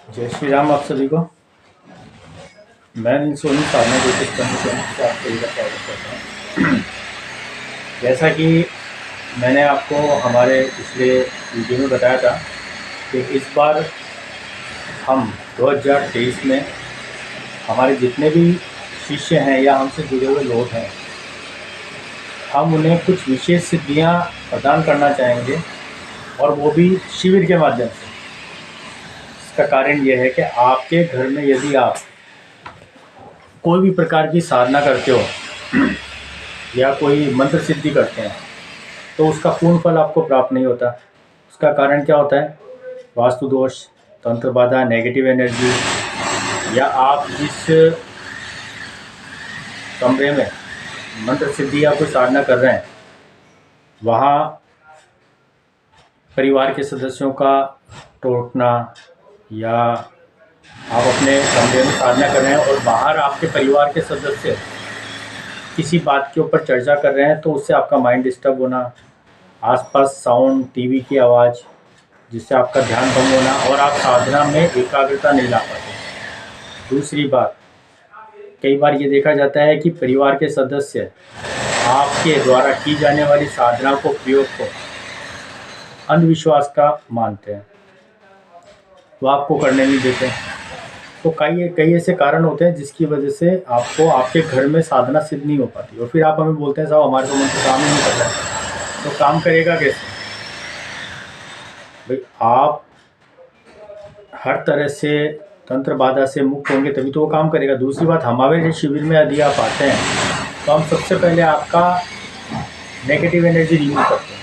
जय श्री राम आप सभी को। मैं सोनी साधना ज्योतिष चैनल से आप सभी का स्वागत करता हूँ। जैसा कि मैंने आपको हमारे पिछले वीडियो में बताया था कि इस बार हम 2023 में हमारे जितने भी शिष्य हैं या हमसे जुड़े हुए लोग हैं, हम उन्हें कुछ विशेष सिद्धियाँ प्रदान करना चाहेंगे, और वो भी शिविर के माध्यम से। इसका कारण यह है कि आपके घर में यदि आप कोई भी प्रकार की साधना करते हो या कोई मंत्र सिद्धि करते हैं, तो उसका पूर्ण फल आपको प्राप्त नहीं होता। उसका कारण क्या होता है? वास्तु दोष, तंत्र बाधा, नेगेटिव एनर्जी, या आप जिस कमरे में मंत्र सिद्धि या कोई साधना कर रहे हैं वहाँ परिवार के सदस्यों का टूटना, या आप अपने कमरे में साधना कर रहे हैं और बाहर आपके परिवार के सदस्य किसी बात के ऊपर चर्चा कर रहे हैं, तो उससे आपका माइंड डिस्टर्ब होना, आसपास साउंड, टीवी की आवाज़, जिससे आपका ध्यान भंग होना और आप साधना में एकाग्रता नहीं ला पाते। दूसरी बात, कई बार ये देखा जाता है कि परिवार के सदस्य आपके द्वारा की जाने वाली साधना को, प्रयोग को अंधविश्वास का मानते हैं, वो आपको करने नहीं देते। तो कई ऐसे कारण होते हैं जिसकी वजह से आपको आपके घर में साधना सिद्ध नहीं हो पाती, और फिर आप हमें बोलते हैं साहब हमारे तो मंत्र काम ही नहीं कर रहा है। तो काम करेगा कैसे भाई? आप हर तरह से तंत्र बाधा से मुक्त होंगे तभी तो वो काम करेगा। दूसरी बात, हमारे शिविर में यदि आप आते हैं तो हम सबसे पहले आपका नेगेटिव एनर्जी रिमूव करते हैं,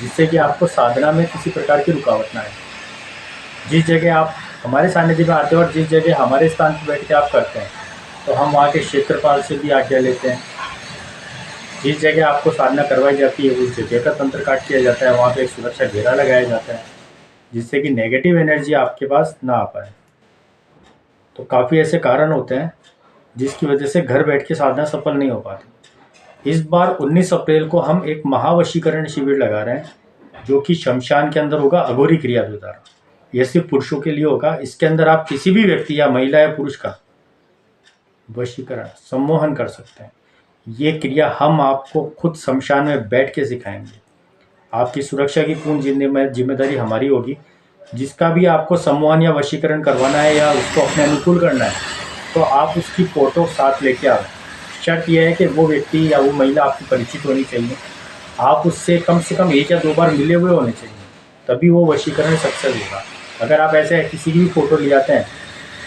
जिससे कि आपको साधना में किसी प्रकार की रुकावट ना आए। जिस जगह आप हमारे सानिध्य में आते हैं और जिस जगह हमारे स्थान पर बैठ के आप करते हैं, तो हम वहाँ के क्षेत्रपाल से भी आज्ञा लेते हैं। जिस जगह आपको साधना करवाई जाती है उस जगह का तंत्र काट किया जाता है, वहाँ पे एक सुरक्षा घेरा लगाया जाता है, जिससे कि नेगेटिव एनर्जी आपके पास ना आ पाए। तो काफ़ी ऐसे कारण होते हैं जिसकी वजह से घर बैठ के साधना सफल नहीं हो पाती। इस बार 19 अप्रैल को हम एक महावशीकरण शिविर लगा रहे हैं, जो कि शमशान के अंदर होगा, अघोरी क्रिया द्वारा। यह सिर्फ पुरुषों के लिए होगा। इसके अंदर आप किसी भी व्यक्ति या महिला या पुरुष का वशीकरण, सम्मोहन कर सकते हैं। ये क्रिया हम आपको खुद शमशान में बैठ के सिखाएंगे। आपकी सुरक्षा की पूर्ण जिम्मेदारी हमारी होगी। जिसका भी आपको सम्मोहन या वशीकरण करवाना है या उसको अपने अनुकूल करना है, तो आप उसकी फ़ोटो साथ लेके आओ। शर्त यह है कि वो व्यक्ति या वो महिला आपको परिचित होनी चाहिए। आप उससे कम से कम 1 या 2 बार मिले हुए होने चाहिए, तभी वो वशीकरण सक्सेस होगा। अगर आप ऐसे किसी की भी फ़ोटो ले जाते हैं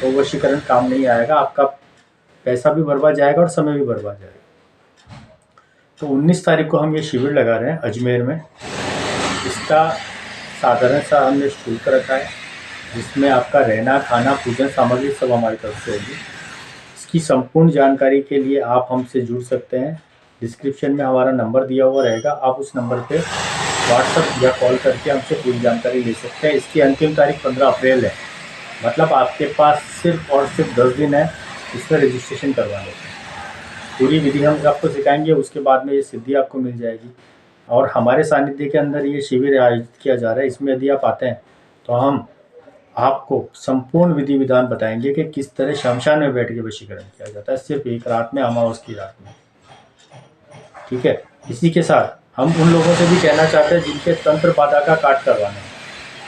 तो वशीकरण काम नहीं आएगा, आपका पैसा भी बर्बाद जाएगा और समय भी बर्बाद जाएगा। तो 19 तारीख को हम ये शिविर लगा रहे हैं अजमेर में। इसका साधारण सा हमने शुल्क रखा है, जिसमें आपका रहना, खाना, पूजन सामग्री सब हमारी तरफ से होगी। इसकी संपूर्ण जानकारी के लिए आप हमसे जुड़ सकते हैं। डिस्क्रिप्शन में हमारा नंबर दिया हुआ रहेगा, आप उस नंबर पे व्हाट्सअप या कॉल करके हमसे पूरी जानकारी ले सकते हैं। इसकी अंतिम तारीख 15 अप्रैल है, मतलब आपके पास सिर्फ और सिर्फ 10 दिन है इसमें रजिस्ट्रेशन करवाने का। पूरी विधि हम आपको सिखाएंगे, उसके बाद में ये सिद्धि आपको मिल जाएगी। और हमारे सानिध्य के अंदर ये शिविर आयोजित किया जा रहा है। इसमें यदि आप आते हैं तो हम आपको संपूर्ण विधि विधान बताएंगे कि किस तरह शमशान में बैठ के वशीकरण किया जाता है, सिर्फ एक रात में, अमावस की रात में। ठीक है। इसी के साथ हम उन लोगों से भी कहना चाहते हैं जिनके तंत्र बाधा का काट करवाना है।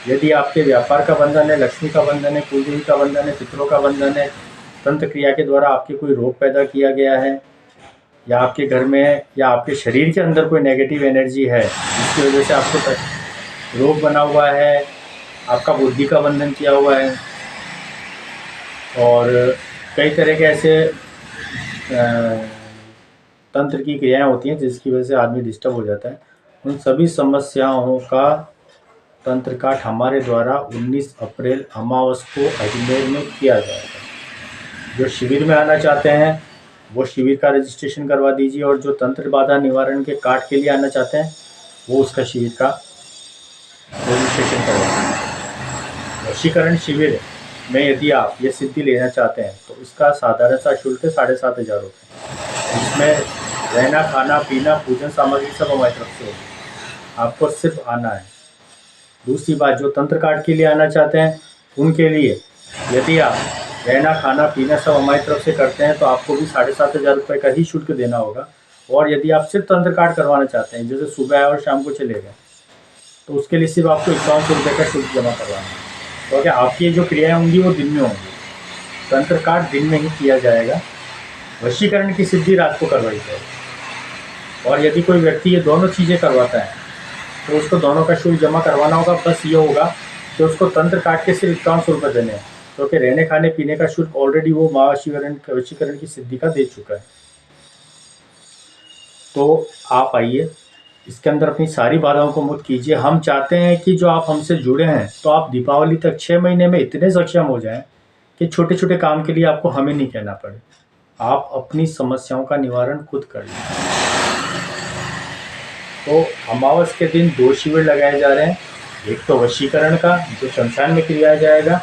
यदि आपके व्यापार का बंधन है, लक्ष्मी का बंधन है, कुलदेवी का बंधन है, पितरों का बंधन है, तंत्र क्रिया के द्वारा आपके कोई रोग पैदा किया गया है, या आपके घर में या आपके शरीर के अंदर कोई नेगेटिव एनर्जी है जिसकी वजह से आपको रोग बना हुआ है, आपका बुद्धि का बंधन किया हुआ है, और कई तरह के ऐसे तंत्र की क्रियाएं होती हैं जिसकी वजह से आदमी डिस्टर्ब हो जाता है, उन सभी समस्याओं का तंत्र काट हमारे द्वारा 19 अप्रैल अमावस को अजमेर में किया जाएगा। जो शिविर में आना चाहते हैं वो शिविर का रजिस्ट्रेशन करवा दीजिए, और जो तंत्र बाधा निवारण के काट के लिए आना चाहते हैं वो उसका शिविर का रजिस्ट्रेशन करवा दीजिए। वशीकरण शिविर में यदि आप ये सिद्धि लेना चाहते हैं तो इसका साधारण सा शुल्क 7,500 रुपये। इसमें रहना, खाना, पीना, पूजन सामग्री सब हमारी तरफ से होगी, आपको सिर्फ आना है। दूसरी बात, जो तंत्र काट के लिए आना चाहते हैं उनके लिए यदि आप रहना खाना पीना सब हमारी तरफ से करते हैं तो आपको भी 7,500 रुपये का ही शुल्क देना होगा। और यदि आप सिर्फ तंत्र कार्ड करवाना चाहते हैं, जैसे सुबह आए और शाम को चले गए, तो उसके लिए सिर्फ आपको 5100 रुपये का शुल्क जमा करवाना है। तो क्या आपकी जो क्रियाएँ होंगी वो दिन में होंगी। तंत्र कार्ड दिन में ही किया जाएगा, वशीकरण की सिद्धि रात को करवाई जाएगी। और यदि कोई व्यक्ति ये दोनों चीज़ें करवाता है तो उसको दोनों का शुल्क जमा करवाना होगा। बस ये होगा कि उसको तंत्र काट के सिर्फ 5100 रुपये देने हैं, क्योंकि रहने खाने पीने का शुल्क ऑलरेडी वो वशीकरण की सिद्धि का दे चुका है। तो आप आइए, इसके अंदर अपनी सारी बाधाओं को मुक्त कीजिए। हम चाहते हैं कि जो आप हमसे जुड़े हैं तो आप दीपावली तक 6 महीने में इतने सक्षम हो जाएं कि छोटे छोटे काम के लिए आपको हमें नहीं कहना पड़े। आप अपनी समस्याओं का निवारण खुद कर लें। तो अमावस के दिन 2 शिविर लगाए जा रहे हैं। एक तो वशीकरण का, जो शमशान में किया जाएगा,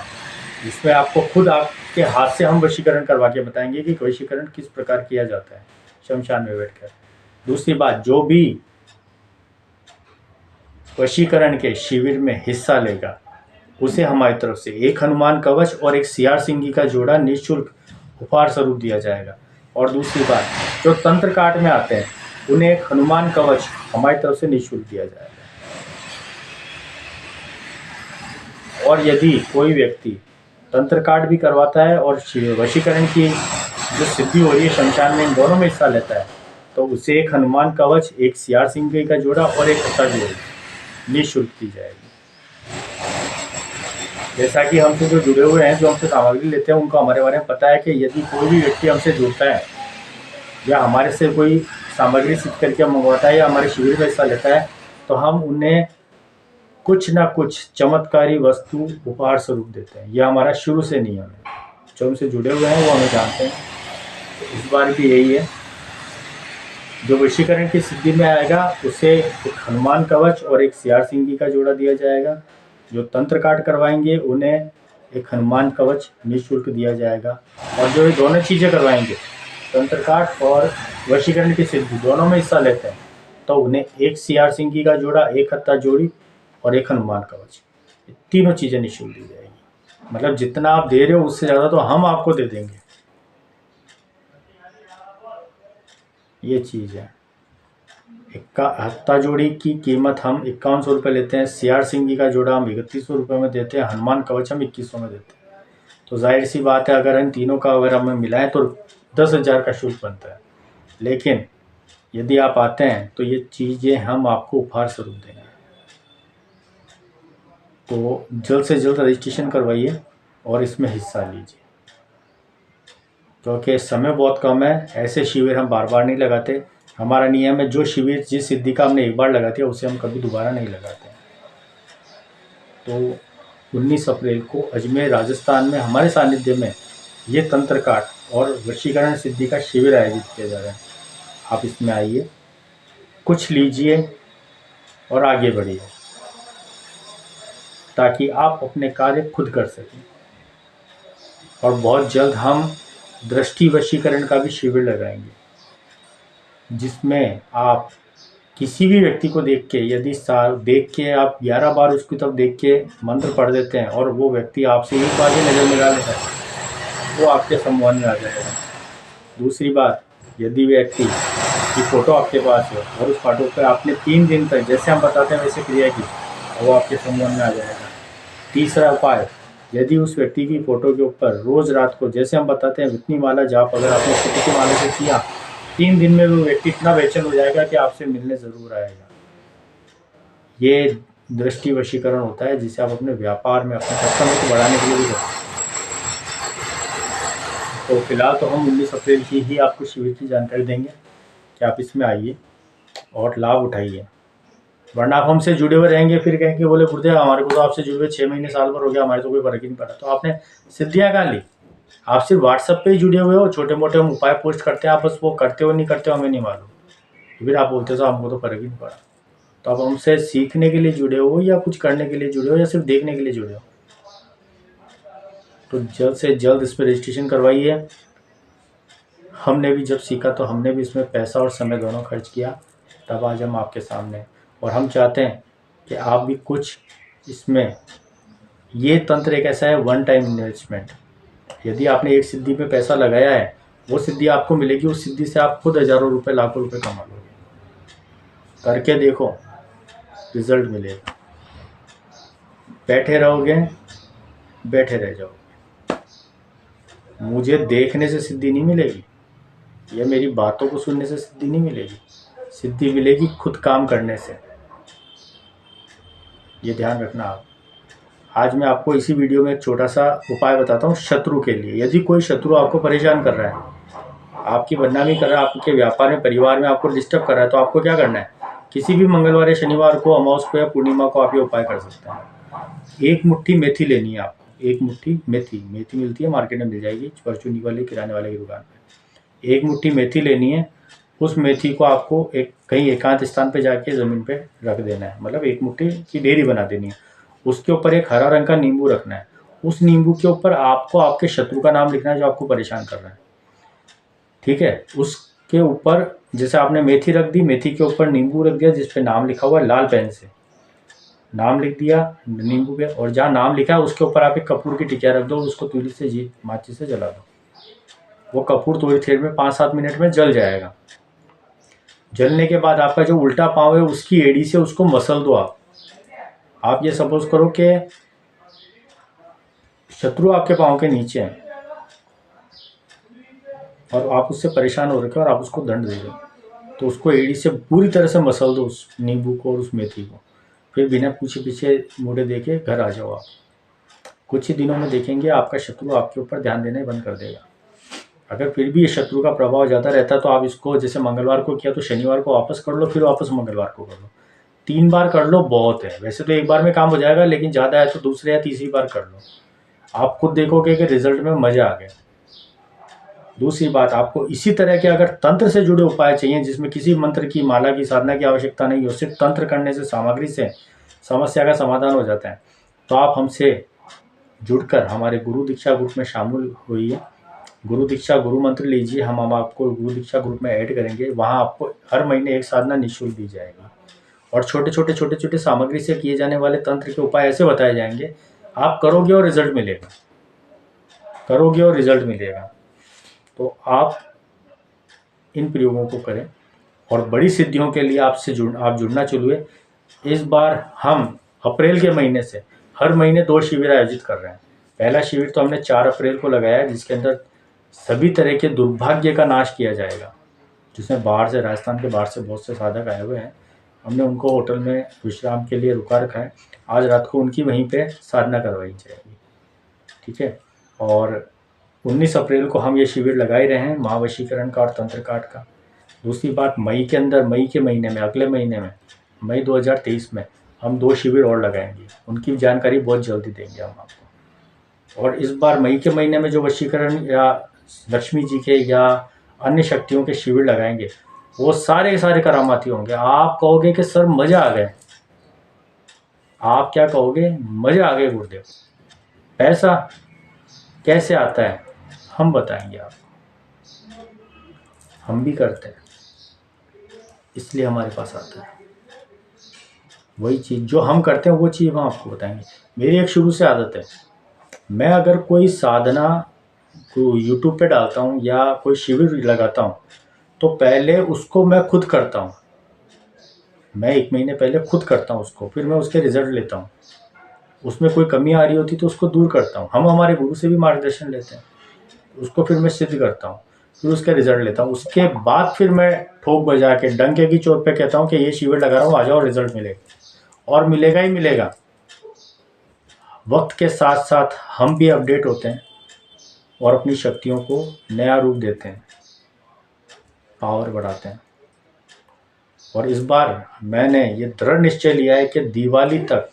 जिसमें आपको खुद आपके हाथ से हम वशीकरण करवा के बताएंगे कि वशीकरण किस प्रकार किया जाता है शमशान में बैठकर। दूसरी बात, जो भी वशीकरण के शिविर में हिस्सा लेगा उसे हमारी तरफ से एक हनुमान कवच और एक सियार सिंगी का जोड़ा निःशुल्क उपहार स्वरूप दिया जाएगा। और दूसरी बात, जो तंत्र काट में आते हैं उन्हें एक हनुमान कवच हमारी तरफ से निःशुल्क दिया जाएगा। और यदि कोई व्यक्ति तंत्र काट भी करवाता है और वशीकरण की जो सिद्धि हो रही है शमशान में, इन दोनों में हिस्सा लेता है, तो उसे एक हनुमान कवच, एक सियार सिंगी का जोड़ा और एक हत्ता जोड़ी निःशुल्क दी जाएगी। जैसा कि हमसे जो जुड़े हुए हैं, जो हमसे सामग्री लेते हैं, उनको हमारे बारे में पता है कि यदि कोई भी व्यक्ति हमसे जुड़ता है या हमारे से कोई सामग्री सीख करके मंगवाता है या हमारे शिविर में हिस्सा लेता है, तो हम उन्हें कुछ ना कुछ चमत्कारी वस्तु उपहार स्वरूप देते हैं। यह हमारा शुरू से नियम है। जो हमसे जुड़े हुए हैं वो हमें जानते हैं। तो इस बार भी यही है, जो वशीकरण की सिद्धि में आएगा उसे एक हनुमान कवच और एक सियार सिंगी का जोड़ा दिया जाएगा। जो तंत्र काट करवाएंगे उन्हें एक हनुमान कवच निःशुल्क दिया जाएगा। और जो ये दोनों चीज़ें करवाएंगे, तंत्र काट और वशीकरण की सिद्धि, दोनों में हिस्सा लेते हैं, तो उन्हें एक सियार सिंगी का जोड़ा, एक हत्ता जोड़ी और एक हनुमान कवच, ये तीनों चीज़ें निःशुल्क दी जाएगी। मतलब जितना आप दे रहे हो उससे ज़्यादा तो हम आपको दे देंगे। ये चीज़ है। हत्ता जोड़ी की कीमत हम 5100 रुपये लेते हैं, सियार सिंगी का जोड़ा हम 3100 रुपये में देते हैं, हनुमान कवच हम 2100 में देते हैं। तो जाहिर सी बात है, अगर इन तीनों का अगर हमें मिलाएं तो 10,000 का शुल्क बनता है। लेकिन यदि आप आते हैं तो ये चीज़ें हम आपको उपहार स्वरूप देंगे। तो जल्द से जल्द रजिस्ट्रेशन करवाइए और इसमें हिस्सा लीजिए, क्योंकि समय बहुत कम है। ऐसे शिविर हम बार बार नहीं लगाते। हमारा नियम है, जो शिविर जिस सिद्धि का हमने एक बार लगा दिया उसे हम कभी दोबारा नहीं लगाते। तो 19 अप्रैल को अजमेर राजस्थान में हमारे सानिध्य में ये तंत्र काट और वशीकरण सिद्धि का शिविर आयोजित किया जा रहा है। आप इसमें आइए, कुछ लीजिए और आगे बढ़िए, ताकि आप अपने कार्य खुद कर सकें। और बहुत जल्द हम दृष्टि वशीकरण का भी शिविर लगाएंगे, जिसमें आप किसी भी व्यक्ति को देख के, यदि देख के आप 11 बार उसकी तरफ देख के मंत्र पढ़ देते हैं और वो व्यक्ति आपसे एक बार ही नज़र मिला लेता है, वो आपके सम्मान में आ जाएगा। दूसरी बात, यदि व्यक्ति की फ़ोटो आपके पास है और उस फोटो पर आपने 3 दिन तक जैसे हम बताते हैं वैसे क्रिया की, वो आपके सम्मान में आ जाएगा। तीसरा उपाय, यदि उस व्यक्ति की फ़ोटो के ऊपर रोज़ रात को जैसे हम बताते हैं विष्णु माला जाप अगर आपने स्तुति की माला से किया, 3 दिन में वो व्यक्ति इतना बेचैन हो जाएगा कि आपसे मिलने ज़रूर आएगा। ये दृष्टि वशीकरण होता है, जिसे आप अपने व्यापार में अपने कस्टमर को बढ़ाने के लिए भी करते हैं। तो फिलहाल तो हम 19 अप्रैल की ही आपको शिविर की जानकारी देंगे कि आप इसमें आइए और लाभ उठाइए। वरना आप हमसे जुड़े हुए रहेंगे, फिर कहेंगे बोले गुरुदेव हमारे को तो आपसे जुड़े हुए 6 महीने साल भर हो गया, हमारे तो कोई फर्क ही नहीं पड़ा। तो आपने सिद्धियाँ कहाँ ली? आप सिर्फ व्हाट्सएप पे ही जुड़े हुए हो, छोटे मोटे हम उपाय पोस्ट करते हैं, आप बस वो करते हो नहीं करते हो हमें नहीं मालूम, फिर आप बोलते हो हमको तो फर्क ही नहीं पड़ा। तो आप हमसे सीखने के लिए जुड़े हो या कुछ करने के लिए जुड़े हो या सिर्फ देखने के लिए जुड़े हो? तो जल्द से जल्द इस पर रजिस्ट्रेशन करवाइए। हमने भी जब सीखा तो हमने भी इसमें पैसा और समय दोनों खर्च किया, तब आज हम आपके सामने। और हम चाहते हैं कि आप भी कुछ इसमें ये तंत्र एक ऐसा है वन टाइम इन्वेस्टमेंट। यदि आपने एक सिद्धि पे पैसा लगाया है, वो सिद्धि आपको मिलेगी, उस सिद्धि से आप खुद हज़ारों रुपए लाखों रुपए कमा लोगे। करके देखो, रिजल्ट मिलेगा। बैठे रहोगे, बैठे रह जाओगे। मुझे देखने से सिद्धि नहीं मिलेगी, या मेरी बातों को सुनने से सिद्धि नहीं मिलेगी। सिद्धि मिलेगी खुद काम करने से। ये ध्यान रखना आप। आज मैं आपको इसी वीडियो में एक छोटा सा उपाय बताता हूँ शत्रु के लिए। यदि कोई शत्रु आपको परेशान कर रहा है, आपकी बदनामी कर रहा है, आपके व्यापार में, परिवार में आपको डिस्टर्ब कर रहा है, तो आपको क्या करना है, किसी भी मंगलवार या शनिवार को, अमावस को या पूर्णिमा को आप ये उपाय कर सकते हैं। एक मुट्ठी मेथी लेनी है आपको। एक मुट्ठी मेथी मिलती है मार्केट में, मिल जाएगी परचूनी वाले, किराने वाले की दुकान पर। एक मुट्ठी मेथी लेनी है। उस मेथी को आपको कहीं एकांत स्थान पे जाके ज़मीन पे रख देना है, मतलब एक मुट्ठी की ढेरी बना देनी है। उसके ऊपर एक हरा रंग का नींबू रखना है। उस नींबू के ऊपर आपको आपके शत्रु का नाम लिखना है जो आपको परेशान कर रहा है, ठीक है। उसके ऊपर जैसे आपने मेथी रख दी, मेथी के ऊपर नींबू रख दिया जिस पे नाम लिखा हुआ है, लाल पेन से नाम लिख दिया नींबू पे, और जहाँ नाम लिखा है उसके ऊपर आप एक कपूर की टिकिया रख दो, उसको तीली से माचिस से जला दो। वो कपूर थोड़ी देर में 5-7 मिनट में जल जाएगा। जलने के बाद आपका जो उल्टा पाँव है उसकी एड़ी से उसको मसल दो आप ये सपोज करो कि शत्रु आपके पाँव के नीचे है और आप उससे परेशान हो रखे हो और आप उसको दंड दे दो, तो उसको एड़ी से पूरी तरह से मसल दो उस नींबू को और उस मेथी को। फिर बिना पूछे पीछे मुड़े देके घर आ जाओ आप। कुछ ही दिनों में देखेंगे आपका शत्रु आपके ऊपर ध्यान देना ही बंद कर देगा। अगर फिर भी ये शत्रु का प्रभाव ज़्यादा रहता है तो आप इसको जैसे मंगलवार को किया तो शनिवार को वापस कर लो, फिर वापस मंगलवार को कर लो। 3 बार कर लो, बहुत है। वैसे तो एक बार में काम हो जाएगा, लेकिन ज़्यादा है तो दूसरे या तीसरी बार कर लो। आप खुद देखोगे कि रिजल्ट में मज़ा आ गया। दूसरी बात, आपको इसी तरह के अगर तंत्र से जुड़े उपाय चाहिए जिसमें किसी मंत्र की, माला की, साधना की आवश्यकता नहीं हो, सिर्फ तंत्र करने से, सामग्री से समस्या का समाधान हो जाता है, तो आप हमसे जुड़कर हमारे गुरु दीक्षा ग्रुप में शामिल होइए। गुरु दीक्षा गुरु मंत्र लीजिए, हम आपको गुरु दीक्षा ग्रुप में ऐड करेंगे। वहाँ आपको हर महीने एक साधना निःशुल्क दी जाएगी और छोटे छोटे सामग्री से किए जाने वाले तंत्र के उपाय ऐसे बताए जाएंगे, आप करोगे और रिजल्ट मिलेगा, करोगे और रिजल्ट मिलेगा। तो आप इन प्रयोगों को करें और बड़ी सिद्धियों के लिए आप जुड़ना चाहिए। इस बार हम अप्रैल के महीने से हर महीने 2 शिविर आयोजित कर रहे हैं। पहला शिविर तो हमने 4 अप्रैल को लगाया है, जिसके अंदर सभी तरह के दुर्भाग्य का नाश किया जाएगा। जिसमें बाहर से, राजस्थान के बाहर से बहुत से साधक आए हुए हैं, हमने उनको होटल में विश्राम के लिए रुका रखा है। आज रात को उनकी वहीं पे साधना करवाई जाएगी, ठीक है। और 19 अप्रैल को हम ये शिविर लगा ही रहे हैं, महावशीकरण का और तंत्र काट का। दूसरी बात, मई के अंदर, मई के महीने में, अगले महीने में, मई 2023 में हम 2 शिविर और लगाएंगे। उनकी जानकारी बहुत जल्दी देंगे हम आपको। और इस बार मई के महीने में जो वशीकरण या लक्ष्मी जी के या अन्य शक्तियों के शिविर लगाएंगे, वो सारे के सारे करामाती होंगे। आप कहोगे कि सर मज़ा आ गए। आप क्या कहोगे? मज़ा आ गए गुरुदेव। पैसा कैसे आता है हम बताएंगे आपको। हम भी करते हैं, इसलिए हमारे पास आता है। वही चीज़ जो हम करते हैं वो चीज़ हम आपको बताएंगे। मेरी एक शुरू से आदत है, मैं अगर कोई साधना को यूट्यूब पे डालता हूँ या कोई शिविर लगाता हूँ तो पहले उसको मैं खुद करता हूँ। मैं 1 महीने पहले खुद करता हूँ उसको, फिर मैं उसके रिज़ल्ट लेता हूँ। उसमें कोई कमी आ रही होती तो उसको दूर करता हूँ। हम हमारे गुरु से भी मार्गदर्शन लेते हैं, उसको फिर मैं सिद्ध करता हूँ, फिर उसका रिज़ल्ट लेता हूँ। उसके बाद फिर मैं ठोक बजा के डंके की चोट पे कहता हूँ कि ये शिविर लगा रहा हूँ, आ जाओ, रिज़ल्ट मिलेगा। और मिलेगा ही मिलेगा। वक्त के साथ साथ हम भी अपडेट होते हैं और अपनी शक्तियों को नया रूप देते हैं, पावर बढ़ाते हैं। और इस बार मैंने ये दृढ़ निश्चय लिया है कि दिवाली तक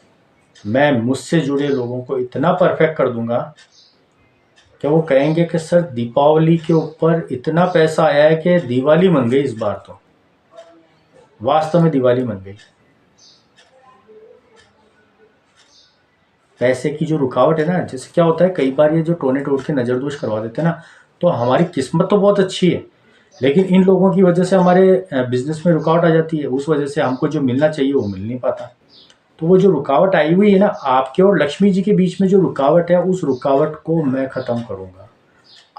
मैं मुझसे जुड़े लोगों को इतना परफेक्ट कर दूंगा कि वो कहेंगे कि सर दीपावली के ऊपर इतना पैसा आया है कि दिवाली बन गई। इस बार तो वास्तव में दिवाली बन गई। पैसे की जो रुकावट है ना, जैसे क्या होता है कई बार ये जो टोने टोट के नज़र दोष करवा देते हैं ना, तो हमारी किस्मत तो बहुत अच्छी है, लेकिन इन लोगों की वजह से हमारे बिजनेस में रुकावट आ जाती है। उस वजह से हमको जो मिलना चाहिए वो मिल नहीं पाता। तो वो जो रुकावट आई हुई है ना आपके और लक्ष्मी जी के बीच में, जो रुकावट है उस रुकावट को मैं ख़त्म करूँगा,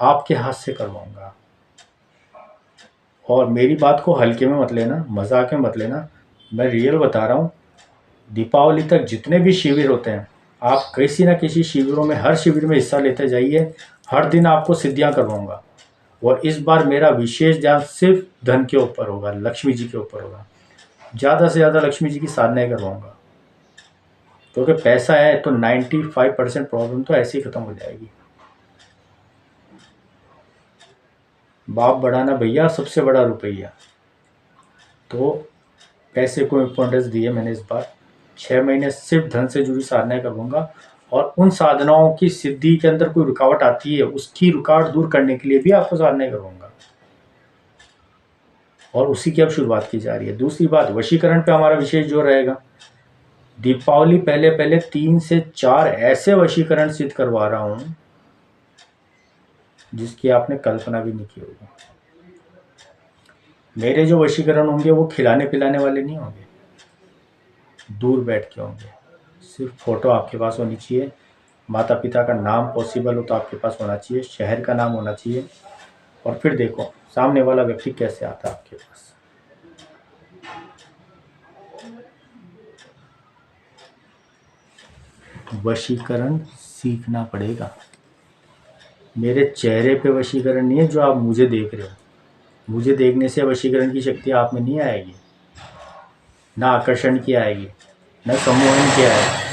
आपके हाथ से करवाऊँगा। और मेरी बात को हल्के में मत लेना, मजाक में मत लेना, मैं रियल बता रहा हूँ। दीपावली तक जितने भी शिविर होते हैं, आप किसी न किसी शिविरों में, हर शिविर में हिस्सा लेते जाइए। हर दिन आपको सिद्धियाँ करवाऊँगा। और इस बार मेरा विशेष ध्यान सिर्फ धन के ऊपर होगा, लक्ष्मी जी के ऊपर होगा। ज़्यादा से ज़्यादा लक्ष्मी जी की साधनाएँ करवाऊँगा, क्योंकि पैसा है तो 95% प्रॉब्लम तो ऐसे ही ख़त्म हो जाएगी। बाप बढ़ाना भैया सबसे बड़ा रुपया। तो पैसे को इम्पोर्टेंस दी है मैंने इस बार। 6 महीने सिर्फ धन से जुड़ी साधनाएँ करवाऊँगा, और उन साधनाओं की सिद्धि के अंदर कोई रुकावट आती है, उसकी रुकावट दूर करने के लिए भी आपको साधनाएँ करवाऊँगा। और उसी की अब शुरुआत की जा रही है। दूसरी बात, वशीकरण पे हमारा विशेष जोर रहेगा। दीपावली पहले 3 से 4 ऐसे वशीकरण सिद्ध करवा रहा हूँ जिसकी आपने कल्पना भी नहीं की होगी। मेरे जो वशीकरण होंगे वो खिलाने पिलाने वाले नहीं होंगे, दूर बैठ के होंगे। सिर्फ फ़ोटो आपके पास होनी चाहिए, माता पिता का नाम पॉसिबल हो तो आपके पास होना चाहिए, शहर का नाम होना चाहिए, और फिर देखो सामने वाला व्यक्ति कैसे आता है आपके पास। वशीकरण सीखना पड़ेगा। मेरे चेहरे पे वशीकरण नहीं है जो आप मुझे देख रहे हो। मुझे देखने से वशीकरण की शक्ति आप में नहीं आएगी, ना आकर्षण की आएगी, ना सम्मोहन की आएगी।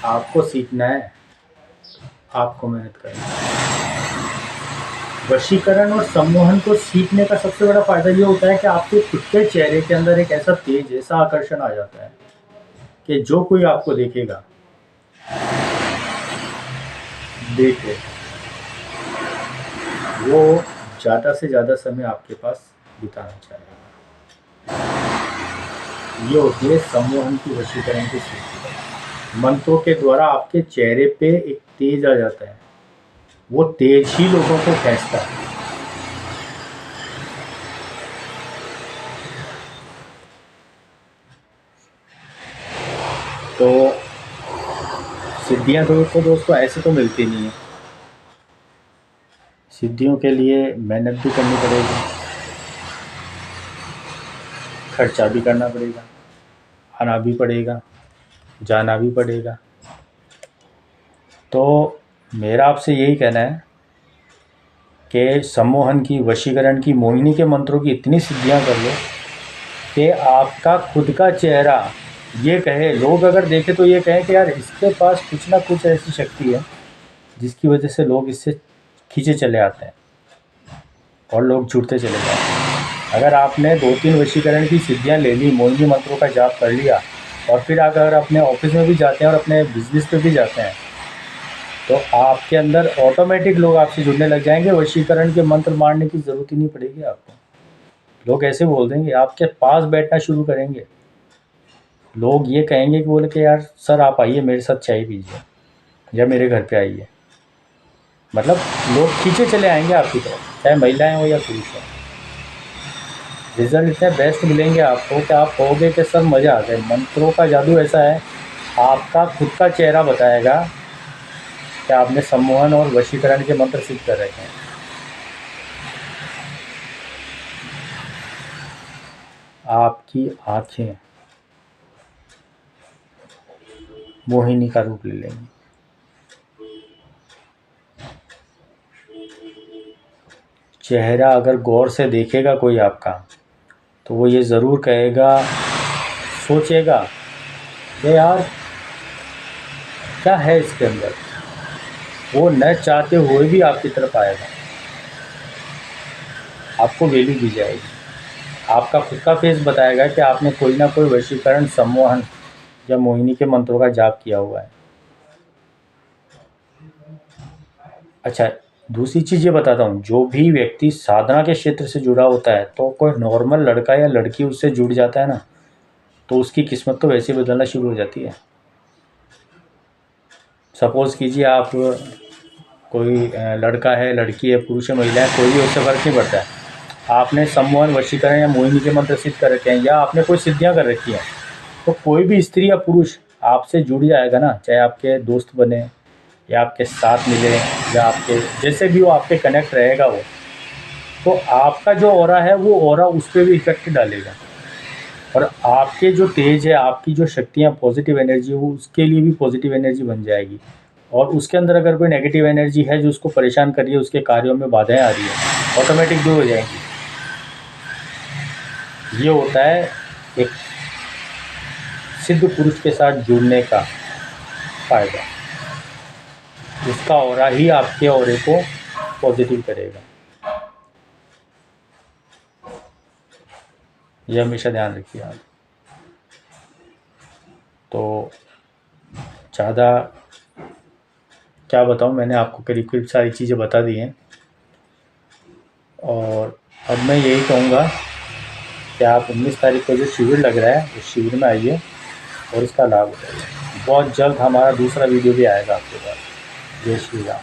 आपको सीखना है, आपको मेहनत करनी है। वशीकरण और सम्मोहन को सीखने का सबसे बड़ा फायदा ये होता है कि आपके खुद के चेहरे के अंदर एक ऐसा तेज, ऐसा आकर्षण आ जाता है कि जो कोई आपको देखेगा देखे, वो ज़्यादा से ज़्यादा समय आपके पास बिताना चाहेगा। ये होती है सम्मोहन की, वशीकरण की स्थिति। मंत्रों के द्वारा आपके चेहरे पे एक तेज आ जाता है, वो तेज ही लोगों को खींचता है। तो सिद्धियां तो दोस्तों ऐसे तो मिलती नहीं है। सिद्धियों के लिए मेहनत भी करनी पड़ेगी, खर्चा भी करना पड़ेगा, आना भी पड़ेगा, जाना भी पड़ेगा। तो मेरा आपसे यही कहना है कि सम्मोहन की, वशीकरण की, मोहिनी के मंत्रों की इतनी सिद्धियां कर लो कि आपका खुद का चेहरा ये कहे, लोग अगर देखें तो ये कहें कि यार इसके पास कुछ ना कुछ ऐसी शक्ति है जिसकी वजह से लोग इससे खींचे चले आते हैं और लोग जुड़ते चले जाते हैं। अगर आपने 2-3 वशीकरण की सिद्धियां ले ली, मोहिनी मंत्रों का जाप कर लिया, और फिर अगर अपने ऑफिस में भी जाते हैं और अपने बिजनेस पे भी जाते हैं, तो आपके अंदर ऑटोमेटिक लोग आपसे जुड़ने लग जाएंगे। वशीकरण के मंत्र मारने की ज़रूरत ही नहीं पड़ेगी आपको। लोग ऐसे बोल देंगे, आपके पास बैठना शुरू करेंगे। लोग ये कहेंगे कि बोले कि यार सर आप आइए मेरे साथ चाय पीजिए, या मेरे घर पे आइए। मतलब लोग खींचे चले आएंगे आपकी तरफ, चाहे महिलाएं हो या पुरुष हो। रिजल्ट इतने बेस्ट मिलेंगे आपको कि आप कहोगे कि सर मज़ा आ गया। मंत्रों का जादू ऐसा है, आपका खुद का चेहरा बताएगा कि आपने सम्मोहन और वशीकरण के मंत्र सिद्ध कर रखे हैं। आपकी आंखें मोहिनी का रूप ले लेंगी। चेहरा अगर गौर से देखेगा कोई आपका, तो वो ये ज़रूर कहेगा, सोचेगा कि यार क्या है इसके अंदर। वो न चाहते हुए भी आपकी तरफ आएगा, आपको वैल्यू दी जाएगी। आपका खुद का फेस बताएगा कि आपने कोई ना कोई वशीकरण, सम्मोहन या मोहिनी के मंत्रों का जाप किया हुआ है। अच्छा, दूसरी चीज़ ये बताता हूँ, जो भी व्यक्ति साधना के क्षेत्र से जुड़ा होता है, तो कोई नॉर्मल लड़का या लड़की उससे जुड़ जाता है ना, तो उसकी किस्मत तो वैसे ही बदलना शुरू हो जाती है। सपोज़ कीजिए आप कोई लड़का है, लड़की है, पुरुष है, महिला है, कोई भी, उससे फ़र्क नहीं पड़ता है। आपने सम्मोहन वशीकरण या मोहिनी के मंत्र सिद्ध कर रखे हैं या आपने कोई सिद्धियां कर रखी हैं, तो कोई भी स्त्री या पुरुष आपसे जुड़ जाएगा ना, चाहे आपके दोस्त बने या आपके साथ मिले या आपके जैसे भी वो आपके कनेक्ट रहेगा वो, तो आपका जो ऑरा है वो ऑरा उस पर भी इफेक्ट डालेगा और आपके जो तेज है, आपकी जो शक्तियाँ पॉजिटिव एनर्जी हो, उसके लिए भी पॉजिटिव एनर्जी बन जाएगी। और उसके अंदर अगर कोई नेगेटिव एनर्जी है जो उसको परेशान कर रही है, उसके कार्यों में बाधाएं आ रही है, ऑटोमेटिक दूर हो जाएंगी। ये होता है एक सिद्ध पुरुष के साथ जुड़ने का फायदा। उसका ऑरा ही आपके ऑरे को पॉजिटिव करेगा। ये हमेशा ध्यान रखिए आप। तो ज़्यादा क्या बताऊँ, मैंने आपको करीब करीब सारी चीज़ें बता दी हैं। और अब मैं यही कहूँगा कि आप 19 तारीख को जो शिविर लग रहा है उस शिविर में आइए और इसका लाभ उठाइए। बहुत जल्द हमारा दूसरा वीडियो भी आएगा आपके पास। जय श्री राम।